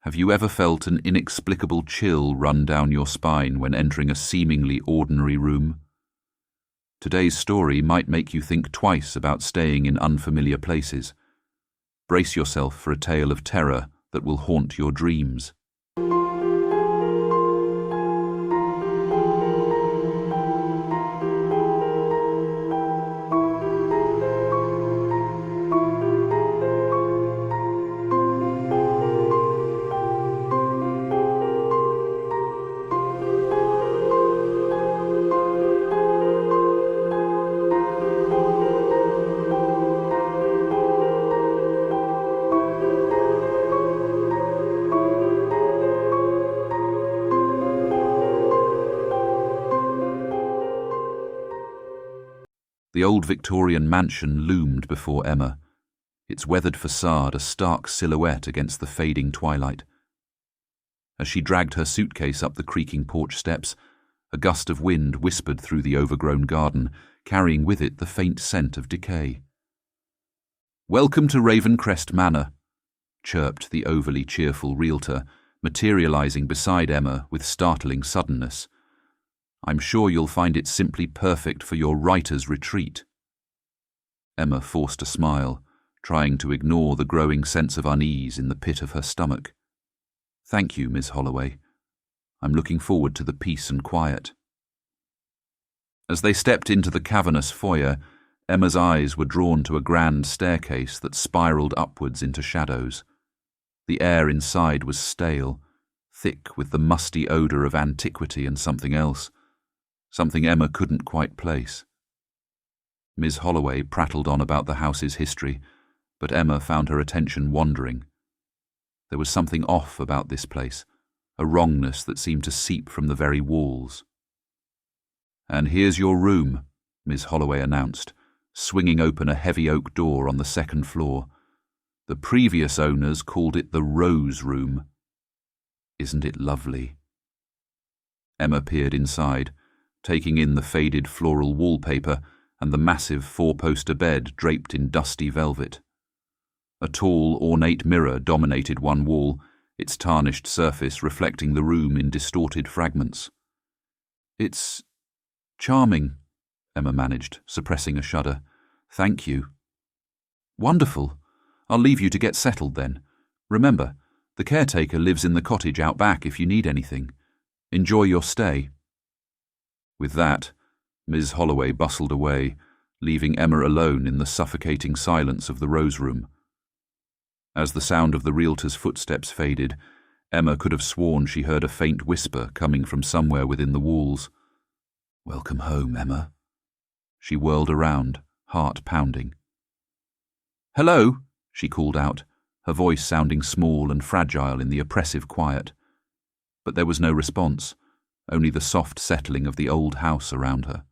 Have you ever felt an inexplicable chill run down your spine when entering a seemingly ordinary room? Today's story might make you think twice about staying in unfamiliar places. Brace yourself for a tale of terror that will haunt your dreams. The old Victorian mansion loomed before Emma, its weathered facade a stark silhouette against the fading twilight. As she dragged her suitcase up the creaking porch steps, a gust of wind whispered through the overgrown garden, carrying with it the faint scent of decay. "Welcome to Ravencrest Manor," chirped the overly cheerful realtor, materializing beside Emma with startling suddenness. "I'm sure you'll find it simply perfect for your writer's retreat." Emma forced a smile, trying to ignore the growing sense of unease in the pit of her stomach. "Thank you, Miss Holloway. I'm looking forward to the peace and quiet." As they stepped into the cavernous foyer, Emma's eyes were drawn to a grand staircase that spiraled upwards into shadows. The air inside was stale, thick with the musty odour of antiquity and something else. Something Emma couldn't quite place. Ms. Holloway prattled on about the house's history, but Emma found her attention wandering. There was something off about this place, a wrongness that seemed to seep from the very walls. "And here's your room," Ms. Holloway announced, swinging open a heavy oak door on the second floor. "The previous owners called it the Rose Room. Isn't it lovely?" Emma peered inside, taking in the faded floral wallpaper and the massive four-poster bed draped in dusty velvet. A tall, ornate mirror dominated one wall, its tarnished surface reflecting the room in distorted fragments. "It's charming," Emma managed, suppressing a shudder. "Thank you." "Wonderful. I'll leave you to get settled then. Remember, the caretaker lives in the cottage out back if you need anything. Enjoy your stay." With that, Ms. Holloway bustled away, leaving Emma alone in the suffocating silence of the Rose Room. As the sound of the realtor's footsteps faded, Emma could have sworn she heard a faint whisper coming from somewhere within the walls. "Welcome home, Emma." She whirled around, heart pounding. "Hello," she called out, her voice sounding small and fragile in the oppressive quiet. But there was no response, only the soft settling of the old house around her.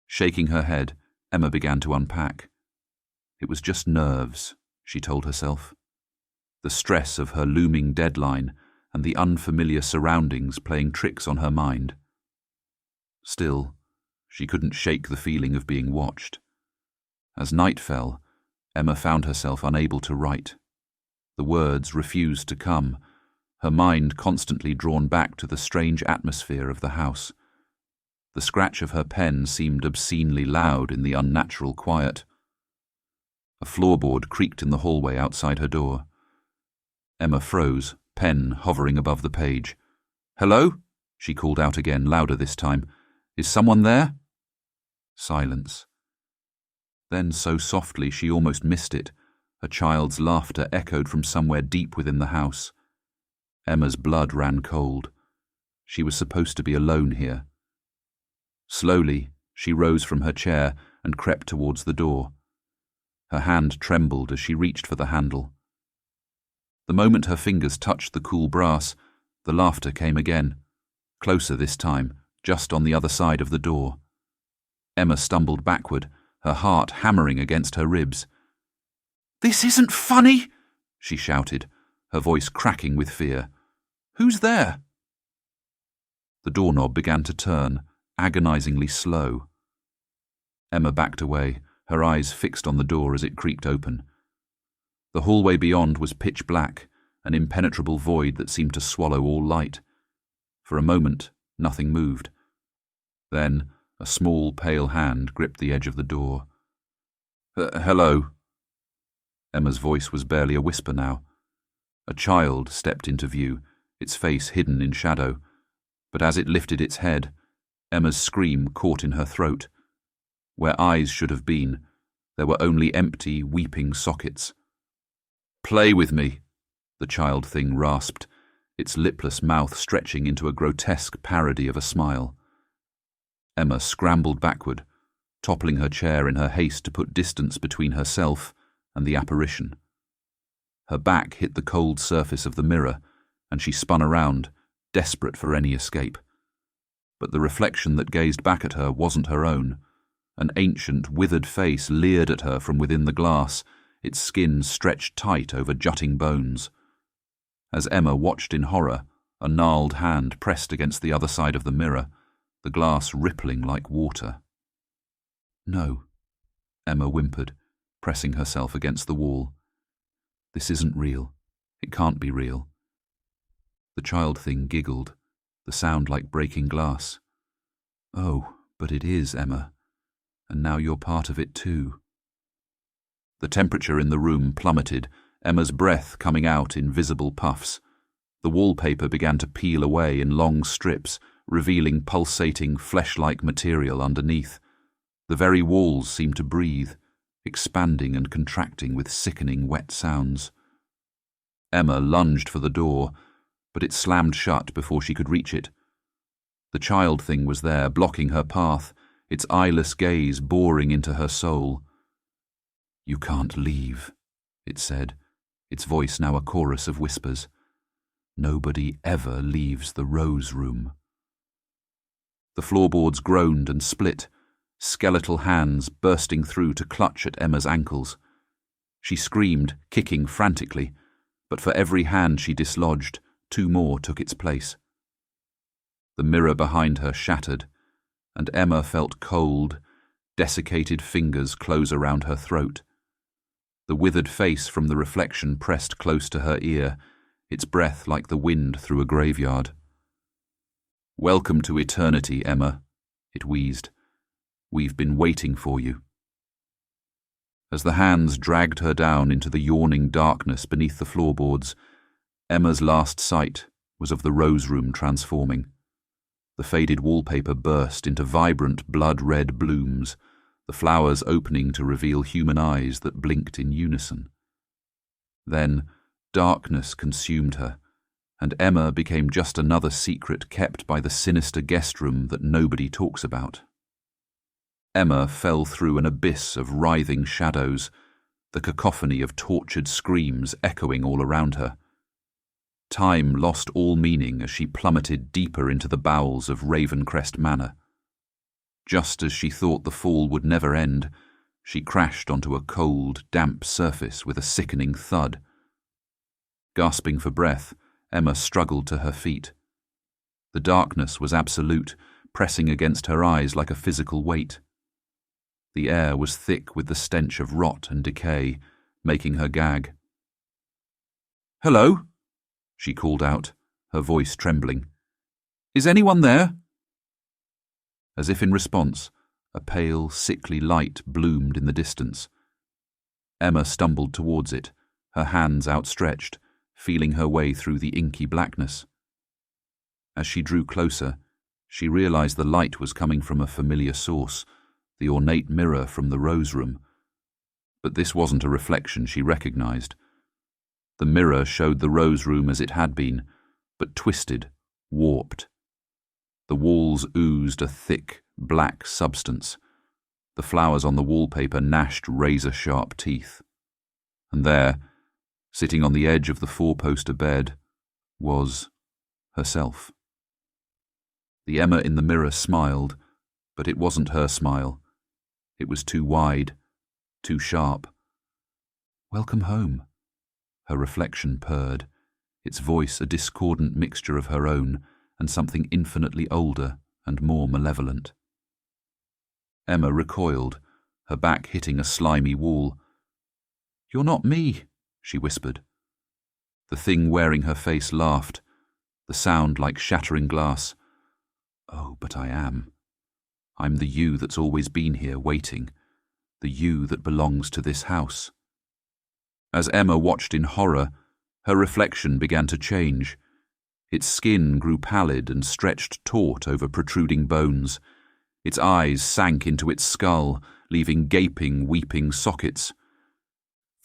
Shaking her head, Emma began to unpack. It was just nerves, she told herself. The stress of her looming deadline and the unfamiliar surroundings playing tricks on her mind. Still, she couldn't shake the feeling of being watched. As night fell, Emma found herself unable to write. The words refused to come, her mind constantly drawn back to the strange atmosphere of the house. The scratch of her pen seemed obscenely loud in the unnatural quiet. A floorboard creaked in the hallway outside her door. Emma froze, pen hovering above the page. "Hello?" she called out again, louder this time. "Is someone there?" Silence. Then so softly she almost missed it, a child's laughter echoed from somewhere deep within the house. Emma's blood ran cold. She was supposed to be alone here. Slowly, she rose from her chair and crept towards the door. Her hand trembled as she reached for the handle. The moment her fingers touched the cool brass, the laughter came again, closer this time, just on the other side of the door. Emma stumbled backward, her heart hammering against her ribs. "This isn't funny!" she shouted, her voice cracking with fear. "Who's there?" The doorknob began to turn, agonizingly slow. Emma backed away, her eyes fixed on the door as it creaked open. The hallway beyond was pitch black, an impenetrable void that seemed to swallow all light. For a moment, nothing moved. Then, a small, pale hand gripped the edge of the door. Hello." Emma's voice was barely a whisper now. A child stepped into view, its face hidden in shadow, but as it lifted its head, Emma's scream caught in her throat. Where eyes should have been, there were only empty, weeping sockets. "Play with me," the child thing rasped, its lipless mouth stretching into a grotesque parody of a smile. Emma scrambled backward, toppling her chair in her haste to put distance between herself and the apparition. Her back hit the cold surface of the mirror, and she spun around, desperate for any escape. But the reflection that gazed back at her wasn't her own. An ancient, withered face leered at her from within the glass, its skin stretched tight over jutting bones. As Emma watched in horror, a gnarled hand pressed against the other side of the mirror, the glass rippling like water. "No," Emma whimpered, pressing herself against the wall. "This isn't real. It can't be real." The child thing giggled, the sound like breaking glass. "Oh, but it is, Emma. And now you're part of it too." The temperature in the room plummeted, Emma's breath coming out in visible puffs. The wallpaper began to peel away in long strips, revealing pulsating, flesh-like material underneath. The very walls seemed to breathe, expanding and contracting with sickening wet sounds. Emma lunged for the door, but it slammed shut before she could reach it. The child thing was there, blocking her path, its eyeless gaze boring into her soul. "You can't leave," it said, its voice now a chorus of whispers. "Nobody ever leaves the Rose Room." The floorboards groaned and split, skeletal hands bursting through to clutch at Emma's ankles. She screamed, kicking frantically, but for every hand she dislodged, 2 more took its place. The mirror behind her shattered, and Emma felt cold, desiccated fingers close around her throat. The withered face from the reflection pressed close to her ear, its breath like the wind through a graveyard. "Welcome to eternity, Emma," it wheezed. "We've been waiting for you." As the hands dragged her down into the yawning darkness beneath the floorboards, Emma's last sight was of the Rose Room transforming. The faded wallpaper burst into vibrant blood-red blooms, the flowers opening to reveal human eyes that blinked in unison. Then darkness consumed her, and Emma became just another secret kept by the sinister guest room that nobody talks about. Emma fell through an abyss of writhing shadows, the cacophony of tortured screams echoing all around her. Time lost all meaning as she plummeted deeper into the bowels of Ravencrest Manor. Just as she thought the fall would never end, she crashed onto a cold, damp surface with a sickening thud. Gasping for breath, Emma struggled to her feet. The darkness was absolute, pressing against her eyes like a physical weight. The air was thick with the stench of rot and decay, making her gag. "Hello?" she called out, her voice trembling. "Is anyone there?" As if in response, a pale, sickly light bloomed in the distance. Emma stumbled towards it, her hands outstretched, feeling her way through the inky blackness. As she drew closer, she realized the light was coming from a familiar source, the ornate mirror from the Rose Room. But this wasn't a reflection she recognized. The mirror showed the Rose Room as it had been, but twisted, warped. The walls oozed a thick, black substance. The flowers on the wallpaper gnashed razor-sharp teeth. And there, sitting on the edge of the 4-poster bed, was herself. The Emma in the mirror smiled, but it wasn't her smile. It was too wide, too sharp. "Welcome home," her reflection purred, its voice a discordant mixture of her own and something infinitely older and more malevolent. Emma recoiled, her back hitting a slimy wall. "You're not me," she whispered. The thing wearing her face laughed, the sound like shattering glass. Oh, but I am. I'm the you that's always been here waiting, the you that belongs to this house. As Emma watched in horror, her reflection began to change. Its skin grew pallid and stretched taut over protruding bones. Its eyes sank into its skull, leaving gaping, weeping sockets.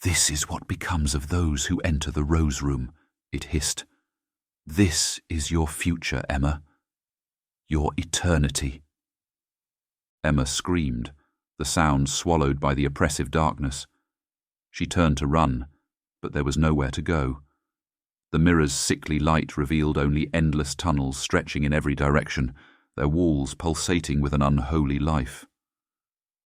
"This is what becomes of those who enter the Rose Room," it hissed. "This is your future, Emma. Your eternity." Emma screamed, the sound swallowed by the oppressive darkness. She turned to run, but there was nowhere to go. The mirror's sickly light revealed only endless tunnels stretching in every direction, their walls pulsating with an unholy life.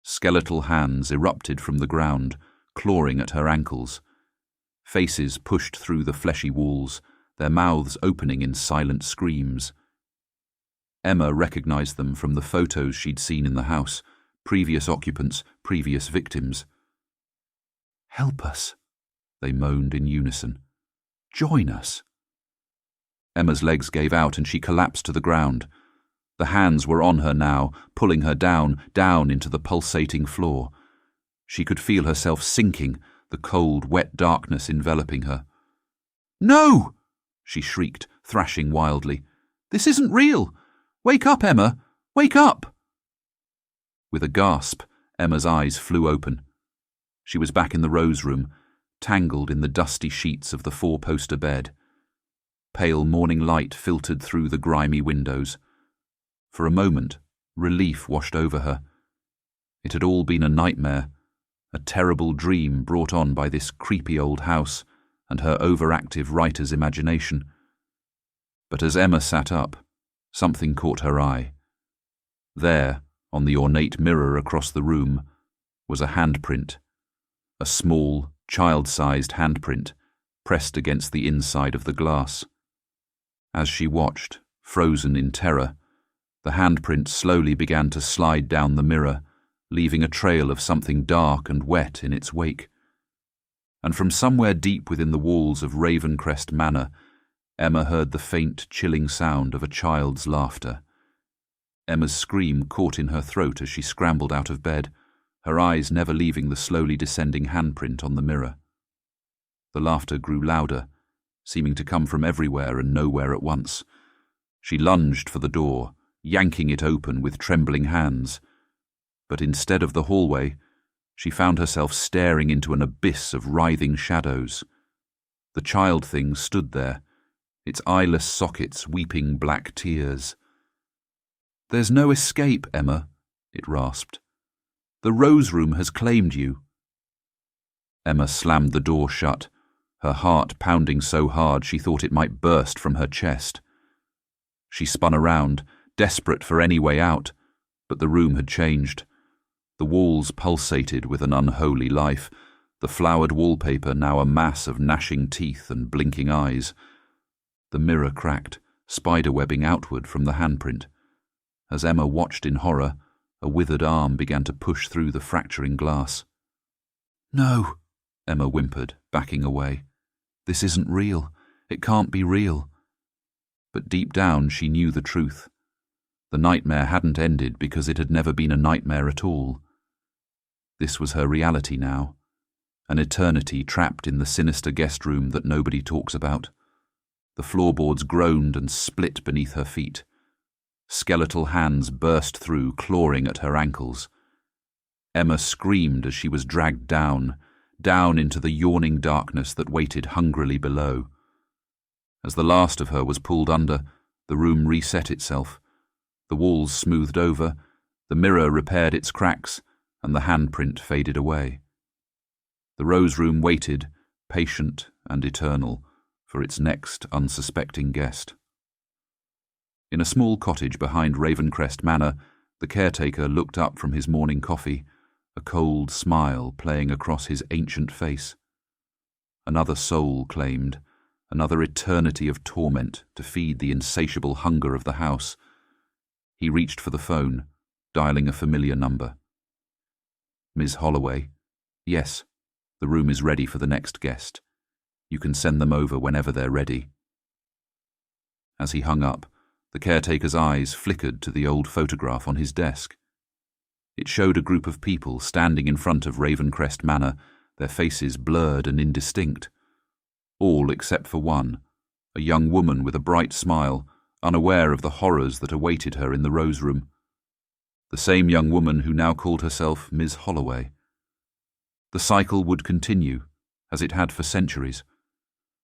Skeletal hands erupted from the ground, clawing at her ankles. Faces pushed through the fleshy walls, their mouths opening in silent screams. Emma recognized them from the photos she'd seen in the house, previous occupants, previous victims. "Help us," they moaned in unison. "Join us." Emma's legs gave out and she collapsed to the ground. The hands were on her now, pulling her down into the pulsating floor. She could feel herself sinking, the cold, wet darkness enveloping her. "No!" she shrieked, thrashing wildly. "This isn't real! Wake up, Emma! Wake up!" With a gasp, Emma's eyes flew open. She was back in the Rose Room, tangled in the dusty sheets of the four-poster bed. Pale morning light filtered through the grimy windows. For a moment, relief washed over her. It had all been a nightmare, a terrible dream brought on by this creepy old house and her overactive writer's imagination. But as Emma sat up, something caught her eye. There, on the ornate mirror across the room, was a handprint, a small, child-sized handprint, pressed against the inside of the glass. As she watched, frozen in terror, the handprint slowly began to slide down the mirror, leaving a trail of something dark and wet in its wake. And from somewhere deep within the walls of Ravencrest Manor, Emma heard the faint, chilling sound of a child's laughter. Emma's scream caught in her throat as she scrambled out of bed, her eyes never leaving the slowly descending handprint on the mirror. The laughter grew louder, seeming to come from everywhere and nowhere at once. She lunged for the door, yanking it open with trembling hands. But instead of the hallway, she found herself staring into an abyss of writhing shadows. The child thing stood there, its eyeless sockets weeping black tears. "There's no escape, Emma," it rasped. "The Rose Room has claimed you." Emma slammed the door shut, her heart pounding so hard she thought it might burst from her chest. She spun around, desperate for any way out, but the room had changed. The walls pulsated with an unholy life, the flowered wallpaper now a mass of gnashing teeth and blinking eyes. The mirror cracked, spiderwebbing outward from the handprint. As Emma watched in horror, a withered arm began to push through the fracturing glass. "No," Emma whimpered, backing away. "This isn't real. It can't be real." But deep down she knew the truth. The nightmare hadn't ended because it had never been a nightmare at all. This was her reality now, an eternity trapped in the sinister guest room that nobody talks about. The floorboards groaned and split beneath her feet. Skeletal hands burst through, clawing at her ankles. Emma screamed as she was dragged down into the yawning darkness that waited hungrily below. As the last of her was pulled under, the room reset itself. The walls smoothed over, the mirror repaired its cracks, and the handprint faded away. The Rose Room waited, patient and eternal, for its next unsuspecting guest. In a small cottage behind Ravencrest Manor, the caretaker looked up from his morning coffee, a cold smile playing across his ancient face. Another soul claimed, another eternity of torment to feed the insatiable hunger of the house. He reached for the phone, dialing a familiar number. "Ms. Holloway. Yes, the room is ready for the next guest. You can send them over whenever they're ready." As he hung up, the caretaker's eyes flickered to the old photograph on his desk. It showed a group of people standing in front of Ravencrest Manor, their faces blurred and indistinct. All except for one, a young woman with a bright smile, unaware of the horrors that awaited her in the Rose Room. The same young woman who now called herself Miss Holloway. The cycle would continue, as it had for centuries.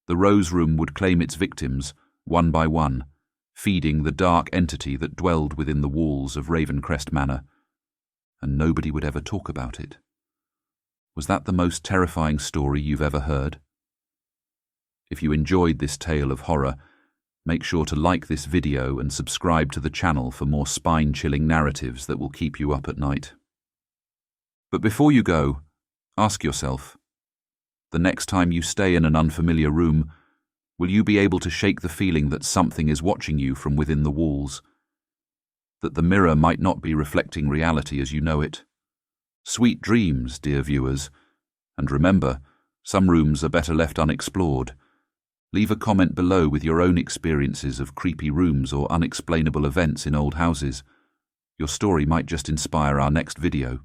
The Rose Room would claim its victims, one by one, feeding the dark entity that dwelled within the walls of Ravencrest Manor, and nobody would ever talk about it. Was that the most terrifying story you've ever heard? If you enjoyed this tale of horror, make sure to like this video and subscribe to the channel for more spine-chilling narratives that will keep you up at night. But before you go, ask yourself, the next time you stay in an unfamiliar room, will you be able to shake the feeling that something is watching you from within the walls? That the mirror might not be reflecting reality as you know it? Sweet dreams, dear viewers, and remember, some rooms are better left unexplored. Leave a comment below with your own experiences of creepy rooms or unexplainable events in old houses. Your story might just inspire our next video.